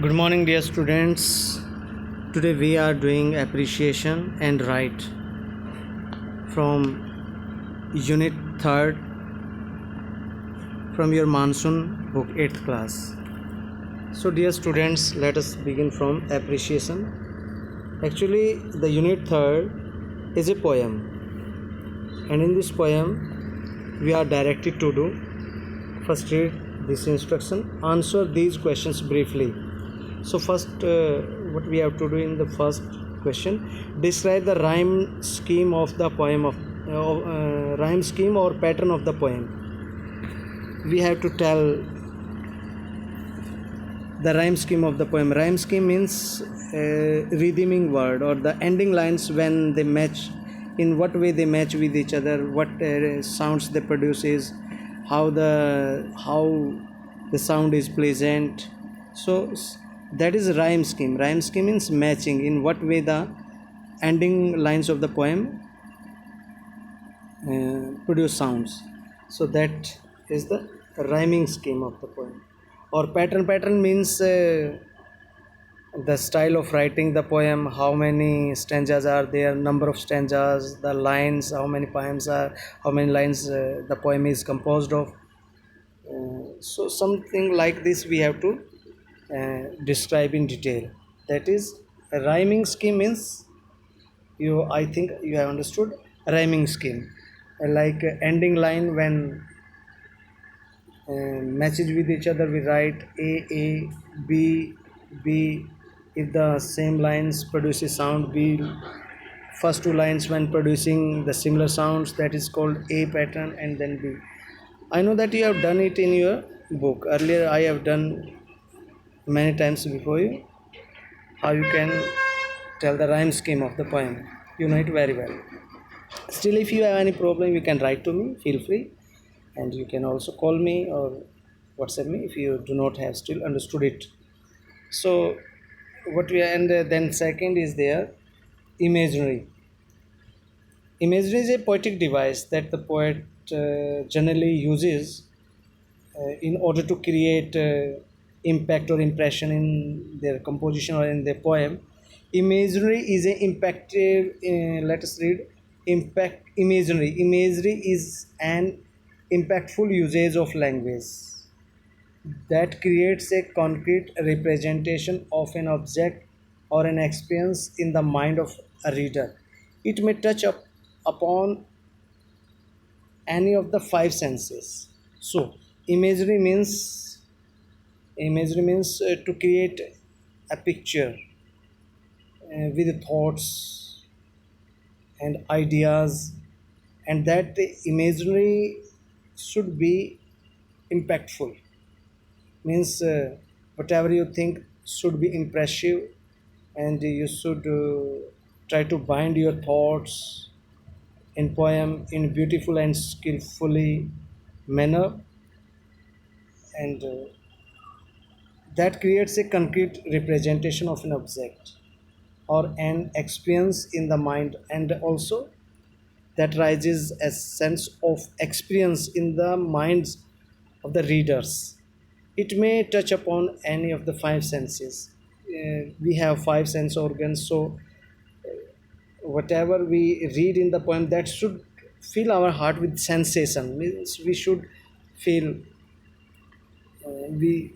Good morning, dear students. Today we are doing appreciation and write from Unit 3rd from your Monsoon book 8th class. So, dear students, let us begin from appreciation. Actually, the Unit 3rd is a poem, and in this poem, we are directed to do first read this instruction, answer these questions briefly. So first, what we have to do in the first question, describe the rhyme scheme of the poem rhyme scheme or pattern of the poem. We have to tell the rhyme scheme of the poem. Rhyme scheme means rhyming word or the ending lines when they match. In what way they match with each other, what sounds they produce is how the sound is pleasant. So that is rhyme scheme. Rhyme scheme means matching. In what way the ending lines of the poem produce sounds. So that is the rhyming scheme of the poem. Or pattern means the style of writing the poem, how many stanzas are there, number of stanzas, the lines, how many lines the poem is composed of. So something like this we have to describe in detail. That is, a rhyming scheme means I think you have understood rhyming scheme, like ending line when matches with each other, we write a b b. If the same lines produces sound b, first two lines when producing the similar sounds, that is called a pattern, and then b. I know that you have done it in your book earlier. I have done many times before you, how you can tell the rhyme scheme of the poem. You know it very well. Still, if you have any problem, you can write to me, feel free, and you can also call me or WhatsApp me if you do not have still understood it. So what we and then second is there imaginary. Imaginary is a poetic device that the poet generally uses in order to create impact or impression in their composition or in their poem. Imagery is an impactive. Let us read. Impact imagery. Imagery is an impactful usage of language that creates a concrete representation of an object or an experience in the mind of a reader. It may touch upon any of the five senses. So, imagery means to create a picture with thoughts and ideas, and that imagery should be impactful. Means whatever you think should be impressive, and you should try to bind your thoughts in poem in beautiful and skillfully manner, and that creates a concrete representation of an object or an experience in the mind, and also that raises a sense of experience in the minds of the readers. It may touch upon any of the five senses. We have five sense organs, so whatever we read in the poem, that should fill our heart with sensation. Means we should feel, we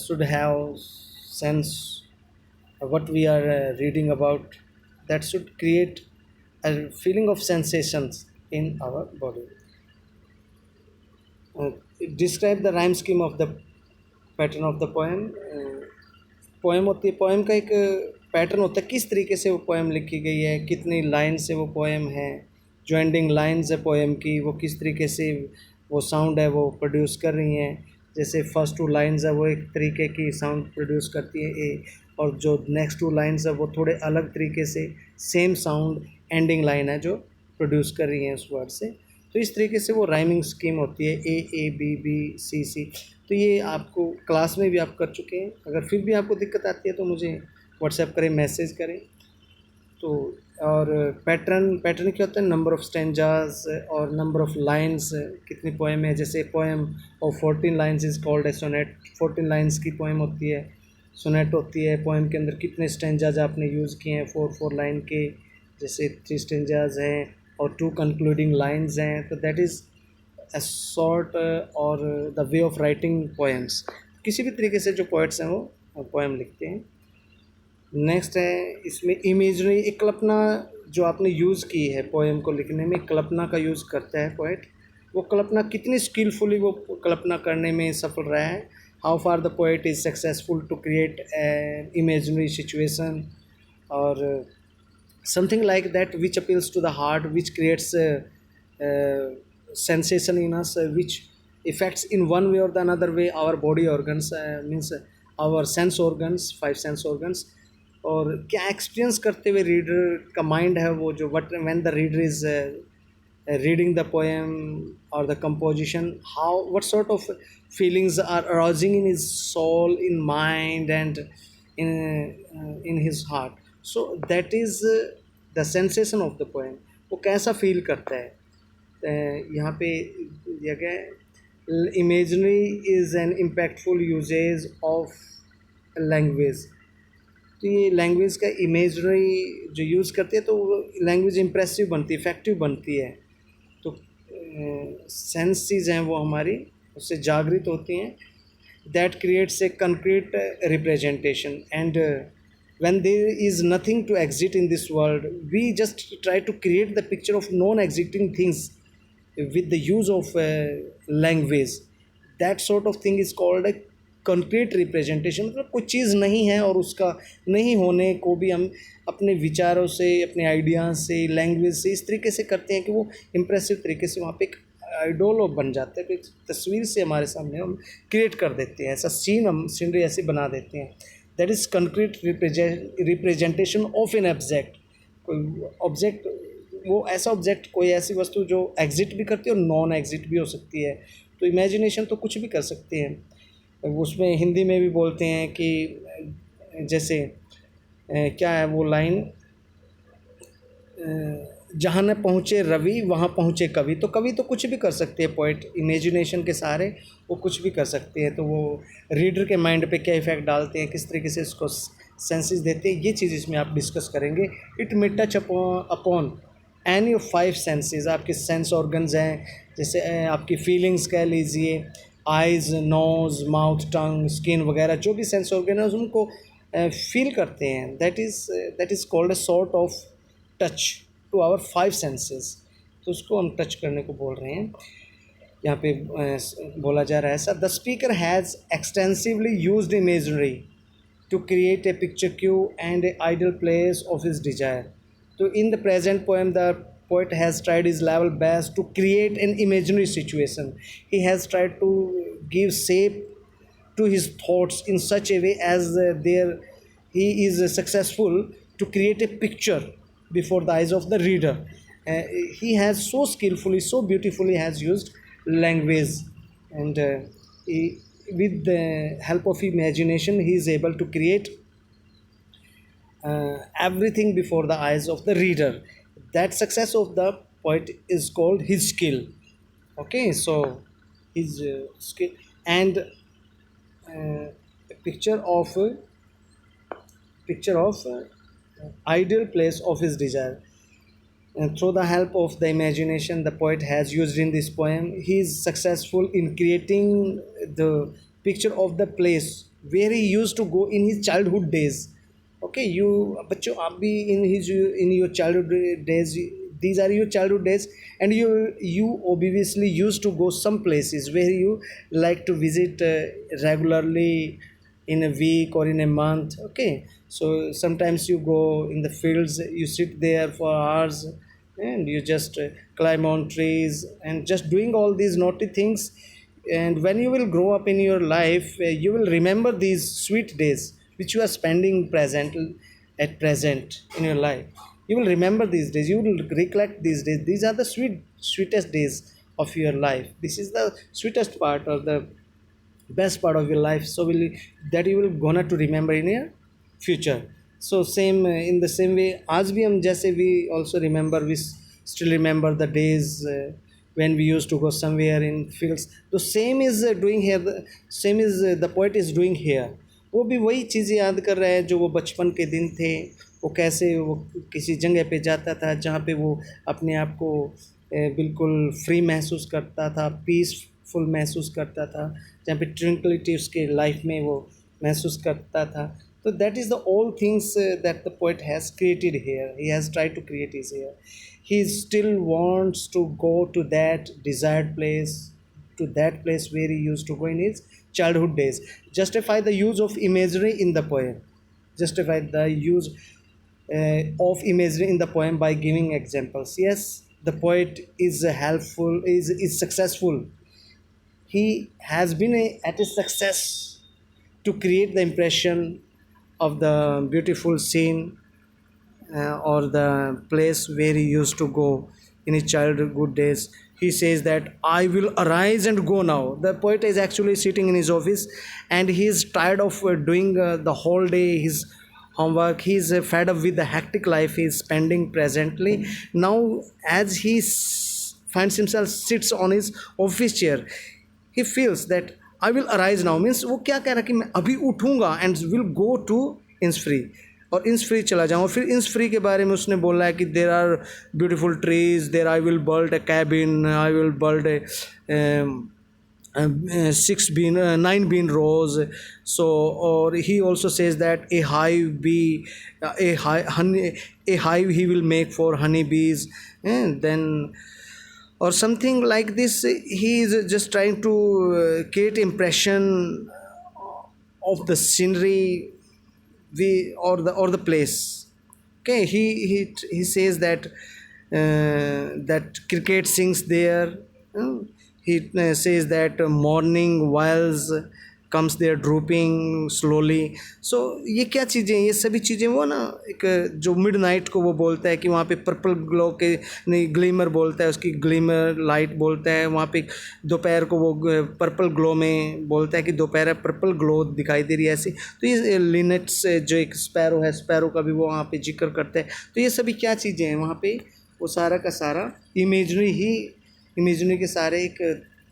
should have sense of what we are reading about. That should create a feeling of sensations in our body. uh, Describe the rhyme scheme of the pattern of the poem. Poem होती है, poem का एक pattern होता है, किस तरीके से वो पोएम लिखी गई है, कितनी लाइन से वो पोएम है, जो एंडिंग लाइंस है पोएम की वो किस तरीके से वो साउंड है वो प्रोड्यूस कर रही हैं. जैसे फर्स्ट टू लाइंस है वो एक तरीके की साउंड प्रोड्यूस करती है ए, और जो नेक्स्ट टू लाइंस है वो थोड़े अलग तरीके से सेम साउंड एंडिंग लाइन है जो प्रोड्यूस कर रही हैं उस वर्ड से. तो इस तरीके से वो राइमिंग स्कीम होती है, ए बी बी सी सी. तो ये आपको क्लास में भी आप कर चुके हैं. अगर फिर भी आपको दिक्कत आती है तो मुझे व्हाट्सएप करें, मैसेज करें. तो और पैटर्न क्या होता है, नंबर ऑफ़ स्टेंजास और नंबर ऑफ़ लाइंस, कितनी पोएम है. जैसे poem of 14 lines is called a sonnet. 14 lines की पोएम होती है. सोनेट होती है पोएम के अंदर कितने स्टेंजाज आपने यूज़ किए हैं, 4 लाइन के, जैसे 3 स्टेंजाज हैं और 2 कंक्लूडिंग लाइंस हैं, तो दैट इज़ अ सॉर्ट और the way of writing poems. किसी भी तरीके से जो पोइट्स हैं वो पोएम लिखते हैं। नेक्स्ट है इसमें इमेजरी, एक कल्पना जो आपने यूज़ की है पोएम को लिखने में, कल्पना का यूज़ करता है पोइट। वो कल्पना कितनी स्किलफुली वो कल्पना करने में सफल रहा है, how far the poet is successful to create an imaginary situation और something like that which appeals to the heart, which creates a sensation in us, which affects in one way or the another way our body organs, means our sense organs, 5 sense organs, और क्या experience करते हुए reader का mind है वो, जो what when the reader is reading the poem or the composition, how what sort of feelings are arising in his soul, in mind and in his heart. So that is the sensation of the poem, वो कैसा feel करता है। यहाँ पे दिया गया है imagery is an impactful usage of language. तो ये लैंग्वेज का इमेजनरी जो यूज़ करती है तो लैंग्वेज इम्प्रेसिव बनती है, इफेक्टिव बनती है, तो सेंसेस हैं वो हमारी उससे जागृत होती हैं। That creates a concrete representation and when there is nothing to exist in this world, we just try to create the picture of non-existing things with the use of language. That sort of thing is called a concrete representation। मतलब कोई चीज़ नहीं है और उसका नहीं होने को भी हम अपने विचारों से, अपने आइडियाज़ से, लैंग्वेज से इस तरीके से करते हैं कि वो इम्प्रेसिव तरीके से वहाँ पे एक आइडोल बन जाता है, एक तस्वीर से हमारे सामने हम क्रिएट कर देते हैं, ऐसा सीन हम सीनरी ऐसे बना देते हैं। That is concrete representation of an object. कोई ऑब्जेक्ट, वो ऐसा ऑब्जेक्ट, कोई ऐसी वस्तु जो एग्जिट भी करती है और नॉन एग्जिट भी हो सकती है। तो इमेजिनेशन तो कुछ भी कर सकते हैं। उसमें हिंदी में भी बोलते हैं कि जैसे क्या है वो लाइन, जहाँ न पहुँचे रवि वहाँ पहुँचे कवि। तो कवि तो कुछ भी कर सकते हैं, पोइट इमेजिनेशन के सहारे वो कुछ भी कर सकते हैं। तो वो रीडर के माइंड पे क्या इफ़ेक्ट डालते हैं, किस तरीके से इसको सेंसेस देते हैं, ये चीज़ इसमें आप डिस्कस करेंगे। It may touch upon any of 5 senses. आपके सेंस ऑर्गन्स हैं, जैसे आपकी फीलिंग्स कह लीजिए, आइज़, नोज़, माउथ, टंग, स्किन वगैरह, जो भी सेंस ऑर्गन है उनको फील करते हैं। That is called a sort of touch to our 5 senses. तो उसको हम टच करने को बोल रहे हैं। यहाँ पे बोला जा रहा है ऐसा, the speaker has extensively used imagery to create a picturesque and a ideal place of his desire. तो in the present poem the poet has tried his level best to create an imaginary situation. He has tried to give shape to his thoughts in such a way as he is successful to create a picture before the eyes of the reader. He has so skillfully, so beautifully has used language, and with the help of imagination he is able to create everything before the eyes of the reader. That success of the poet is called his skill. Okay, so his skill and a picture of ideal place of his desire. And through the help of the imagination the poet has used in this poem, he is successful in creating the picture of the place where he used to go in his childhood days. Okay, you बच्चों आप भी in your childhood days, these are your childhood days, and you obviously used to go some places where you like to visit regularly in a week or in a month. Okay, so sometimes you go in the fields, you sit there for hours and you just climb on trees and just doing all these naughty things. And when you will grow up in your life, you will remember these sweet days which you are spending at present in your life. You will remember these days, you will recollect these days. These are the sweetest days of your life. This is the sweetest part or the best part of your life, so that you will gonna to remember in your future. So same in the same way, आज भी हम जैसे we also remember, we still remember the days when we used to go somewhere in fields. The same is doing here, the same is the poet is doing here. वो भी वही चीज़ें याद कर रहा है जो वो बचपन के दिन थे। वो कैसे वो किसी जगह पे जाता था जहाँ पे वो अपने आप को बिल्कुल फ्री महसूस करता था, पीसफुल महसूस करता था, जहाँ पे ट्रैंक्विलिटी उसके लाइफ में वो महसूस करता था। तो that is the all things that the poet has created here, he has tried to create is here. He still wants to go to that desired place, to that place where he used to go in his childhood days. Justify the use of imagery in the poem. Justify the use of imagery in the poem by giving examples. Yes, the poet is helpful, is successful. He has been at a success to create the impression of the beautiful scene or the place where he used to go in his childhood days. He says that I will arise and go now. The poet is actually sitting in his office and he is tired of doing the whole day his homework. He is fed up with the hectic life he is spending presently. Now, as he finds himself sits on his office chair, he feels that I will arise now means वो क्या कह रहा है कि मैं अभी उठूंगा and will go to Innisfree और इंसफ्री चला जाऊँ। फिर इंसफ्री के बारे में उसने बोला है कि there are beautiful trees, there I will build a cabin, I will build a 9 bean rows. So or he also says that a hive bee, a hive he will make for honeybees, and then or something like this. He is just trying to create impression of the scenery we or the place. Okay, he says that that cricket sings there. He says that morning whiles comes there drooping slowly. So ये क्या चीज़ें, ये सभी चीज़ें वो ना एक जो मिडनाइट को वो बोलता है कि वहाँ पे पर्पल ग्लो के नहीं ग्लीमर बोलता है, उसकी ग्लीमर लाइट बोलता है। वहाँ पे दोपहर को वो पर्पल ग्लो में बोलता है कि दोपहर पर्पल ग्लो दिखाई दे रही है ऐसी। तो ये लिनेट्स जो एक स्पैरो है, स्पैरो का भी वो वहाँ पे जिक्र करता है। तो ये सभी क्या चीज़ें हैं वहाँ पे, वो सारा का सारा इमेजरी के सारे एक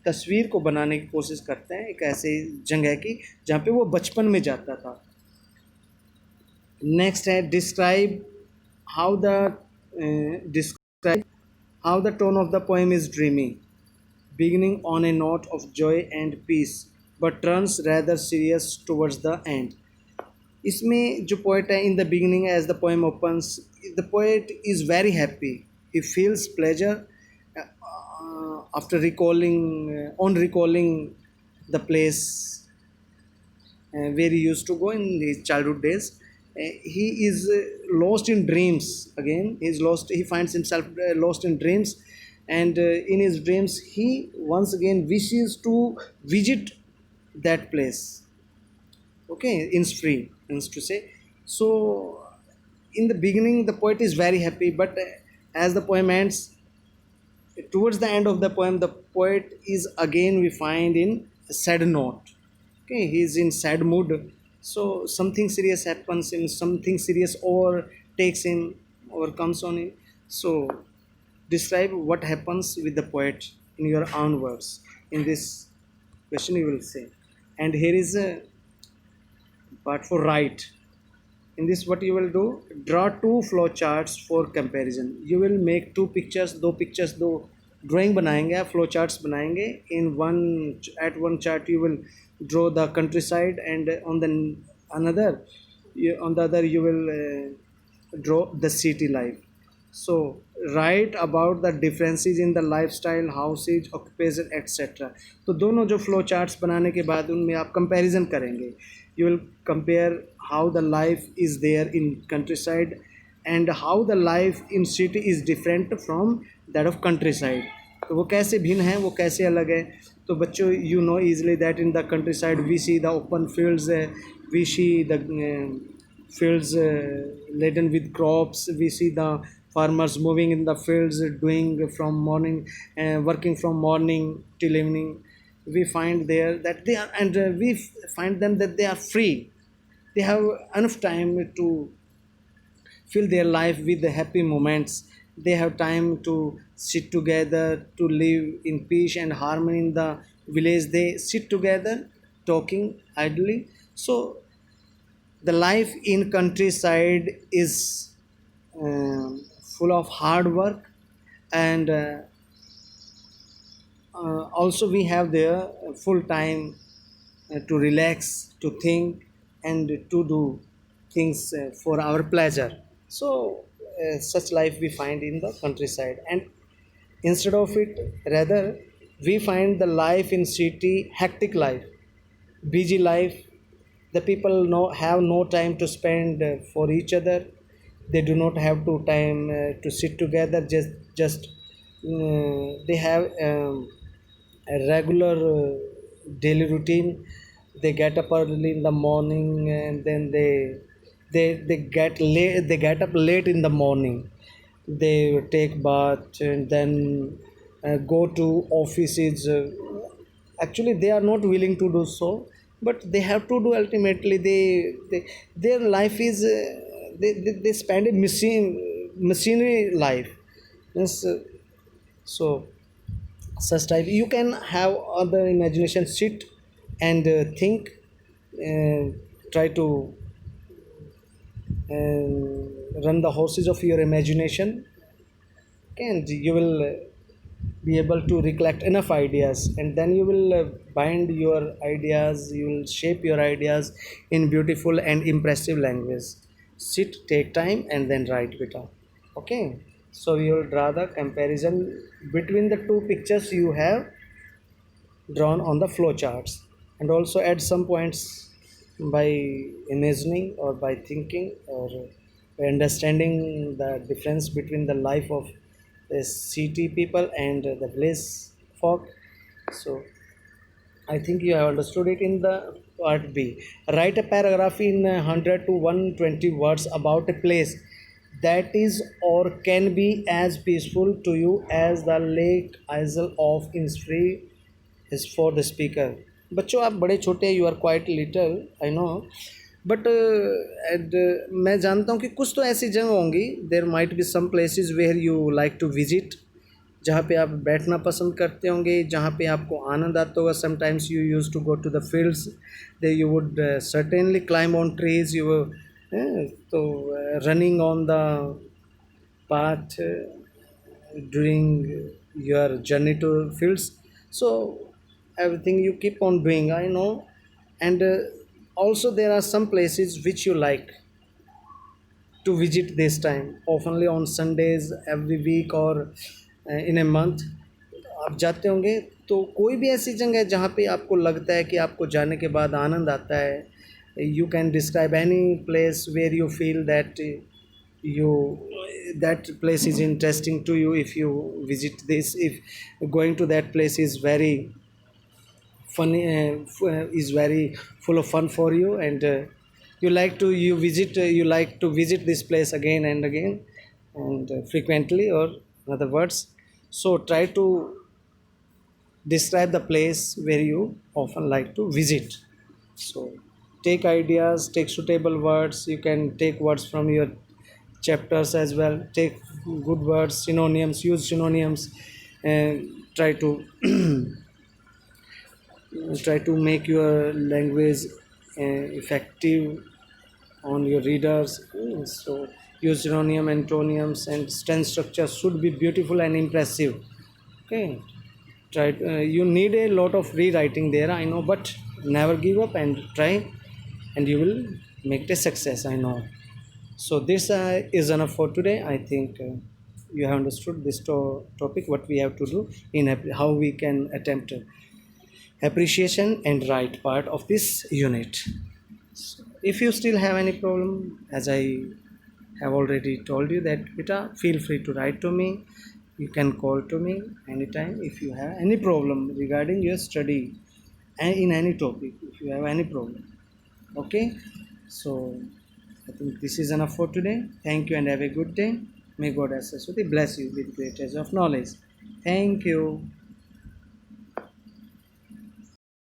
तस्वीर को बनाने की कोशिश करते हैं एक ऐसे जगह की जहाँ पे वो बचपन में जाता था। नेक्स्ट है describe how the tone of the poem is dreamy, beginning on a note of joy and peace but turns rather serious towards the end. इसमें जो पोएट है, in the beginning as the poem opens, the poet is very happy, he feels pleasure after recalling the place where he used to go in his childhood days. He is lost in dreams again. He finds himself lost in dreams, and in his dreams he once again wishes to visit that place. Okay, Innisfree means to say. So in the beginning the poet is very happy, but as the poem ends, towards the end of the poem, the poet is again we find in a sad note. Okay, he is in sad mood. So something serious happens, in something serious overtakes him, overcomes on him. So describe what happens with the poet in your own words. In this question you will say, and here is a part for write. In this what you will do, draw 2 flow charts for comparison. You will make 2 pictures, 2 pictures, 2 drawing बनाएंगे आप, flow charts बनाएंगे। इन one chart you will draw the countryside, and on the other you will draw the city life. So write about the differences in the lifestyle, houses, occupation, etc. तो दोनों जो flow charts बनाने के बाद उनमें आप comparison करेंगे। You will compare how the life is there in countryside and how the life in city is different from that of countryside. तो वो कैसे भिन्न है, वो कैसे अलग है। तो बच्चों you know easily that in the countryside we see the open fields, we see the fields laden with crops, we see the farmers moving in the fields doing from morning, working from morning till evening. We find there that they are, and we find them that they are free. They have enough time to fill their life with the happy moments. They have time to sit together, to live in peace and harmony in the village. They sit together talking idly. So the life in countryside is full of hard work, and also we have there full time to relax, to think, and to do things for our pleasure. So such life we find in the countryside, and instead of it, rather we find the life in city hectic life, busy life. The people have no time to spend for each other. They do not have to time to sit together. Just they have a regular daily routine. They get up early in the morning, and then they get late. They get up late in the morning. They take bath and then go to offices. Actually, they are not willing to do so, but they have to do. Ultimately, their life is they spend a machinery life. Yes, so such type you can have other imagination. Sit and think, try to run the horses of your imagination, and you will be able to recollect enough ideas, and then you will bind your ideas, you will shape your ideas in beautiful and impressive language. Sit, take time, and then write it out. Okay, so you will draw the comparison between the two pictures you have drawn on the flow charts, and also add some points by imagining or by thinking or by understanding the difference between the life of the city people and the village folk. So I think you have understood it in the part B. Write a paragraph in 100 to 120 words about a place that is or can be as peaceful to you as the Lake Isle of Innisfree is for the speaker. बच्चों आप बड़े छोटे, you are quite little, I know, but मैं जानता हूँ कि कुछ तो ऐसी जगह होंगी, there might be some places where you like to visit, जहाँ पे आप बैठना पसंद करते होंगे, जहाँ पे आपको आनंद आता होगा. Sometimes you used to go to the fields, दे you would certainly climb on trees, you तो running on the path during your journey to fields. So everything you keep on doing, I know. And also there are some places which you like to visit this time, oftenly on Sundays, every week or in a month. आप जाते होंगे, तो कोई भी ऐसी जगह है जहाँ पे आपको लगता है कि आपको जाने के बाद आनंद आता है. You can describe any place where you feel that you that place is interesting to you. If you visit this, if going to that place is very funny, is very full of fun for you, and you like to visit this place again and again, and frequently, or in other words. So try to describe the place where you often like to visit. So take ideas, take suitable words. You can take words from your chapters as well. Take good words, synonyms, use synonyms, and try to try to make your language effective on your readers. So use synonym, antonyms, and sentence structure should be beautiful and impressive. Okay, try you need a lot of rewriting there, I know, but never give up and try, and you will make it a success, I know. So this is enough for today. I think you have understood this topic, what we have to do in how we can attempt appreciation and right part of this unit. So if you still have any problem, as I have already told you that beta, feel free to write to me. You can call to me anytime if you have any problem regarding your study and in any topic, if you have any problem. Okay, so I think this is enough for today. Thank you and have a good day. May God Saraswati bless you with great treasure of knowledge. Thank you.